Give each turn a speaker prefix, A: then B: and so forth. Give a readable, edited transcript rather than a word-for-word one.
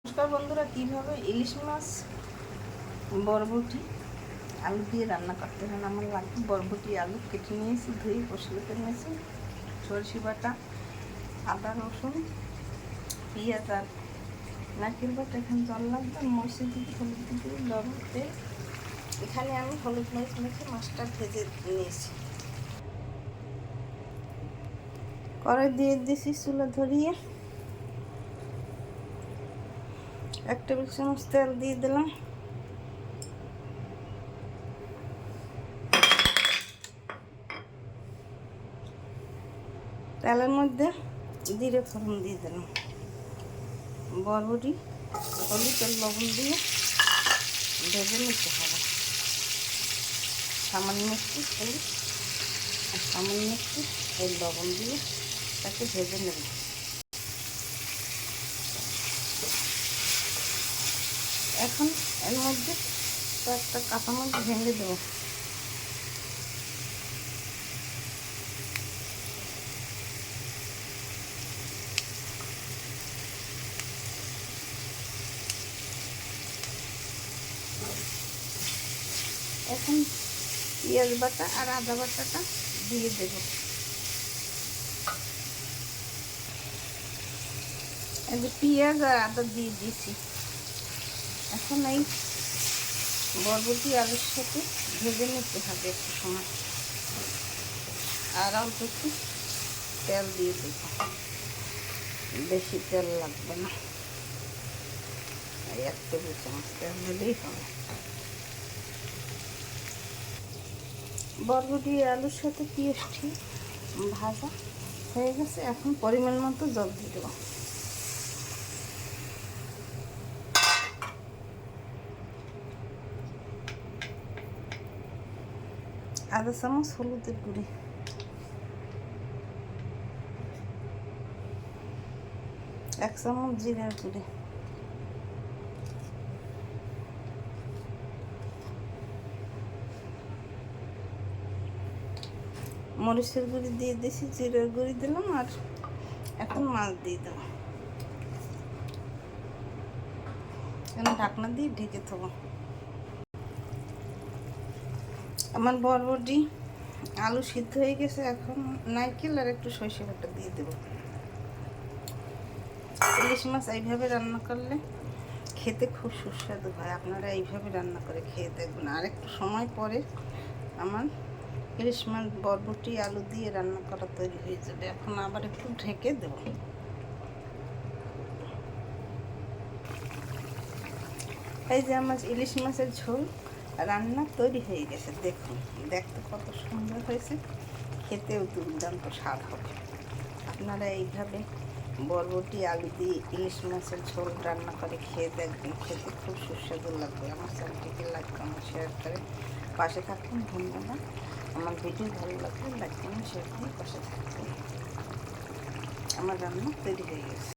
A: নমস্কার বন্ধুরা, কীভাবে ইলিশ মাছ বরবটি আলু দিয়ে রান্না করতে হয়। আমার লাগবে বরবটি আলু কেটে নিয়েছি, ধুয়ে পরিষ্কার করে নিয়েছি, সরষে বাটা, আদা রসুন পেঁয়াজ আর নারকেল বাটা, এখানে জল লাগবে, মরিচের দিকে হলুদ দিকে লবণ তেল। এখানে আমি হলুদ মরিচ মেখে মাছটা ভেজে নিয়েছি। কড়াই দিয়ে দিয়েছি, চুলা ধরিয়ে 1 টেবিল চামচ তেল দিয়ে দিলাম। তেলের মধ্যে জিরে ফোড়ন দিয়ে দিলাম, বরবটি হলুদ আর লবণ দিয়ে ভেজে নিতে হবে। সামান্য একটু হলুদ আর সামান্য একটু এই লবণ দিয়ে তাকে ভেজে নেব। এখন এর মধ্যে একটা কাঁচামরিচ ভেঙে দেবো। এখন পেঁয়াজ বাটা আর আদা বাটাটা দিয়ে দেব। এই যে পেঁয়াজ আর আদা দিয়ে দিয়েছি। এখন এই বরবটি আলুর সাথে ভেজে নিতে হবে একটু সময়। আর অল্প একটু তেল দিয়ে দেব, বেশি তেল লাগবে না, 1 টেবিল চামচ তেল দিলেই হবে। বরবটি আলুর সাথে পেঁয়াজটি ভাজা হয়ে গেছে। এখন পরিমাণ মতো জল দিয়ে দেবো। আধা চামচ হলুদের গুঁড়ি, 1 চামচ জিরার গুঁড়ি, মরিচের গুঁড়ি দিয়ে দিয়েছি, জিরার গুঁড়ি দিলাম, আর এখন মাছ দিয়ে দেবো। এখন ঢাকনা দিয়ে ঢেকে দেবো। আমার বরবটি আলু সিদ্ধ হয়ে গেছে। এখন নারকেল আর একটু সরষে বাটা দিয়ে দেবো। ইলিশ মাছ এইভাবে রান্না করলে খেতে খুব সুস্বাদু হয়। আপনারা এইভাবে রান্না করে খেয়ে দেখবেন। আর একটু সময় পরে আমার ইলিশ মাছ বরবটি আলু দিয়ে রান্না করা তৈরি হয়ে যাবে। এখন আবার একটু ঢেকে দেব। এই যে আমার ইলিশ মাছের ঝোল রান্না তৈরি হয়ে গেছে। দেখুন, দেখতে কত সুন্দর হয়েছে, খেতেও দুর্দান্ত স্বাদ হবে। আপনারা এইভাবে বরবটি আলু দিয়ে ইলিশ মাছের ঝোল রান্না করে খেয়ে দেখবেন, খেতে খুব সুস্বাদু লাগবে। আমার চ্যানেলটিকে লাইক কমেন্ট শেয়ার করে পাশে থাকুন। ধন্যবাদ। আমার ভিডিও ভালো লাগলে লাইক কমেন্ট শেয়ার করে পাশে থাকুন। আমার রান্না তৈরি হয়ে গেছে।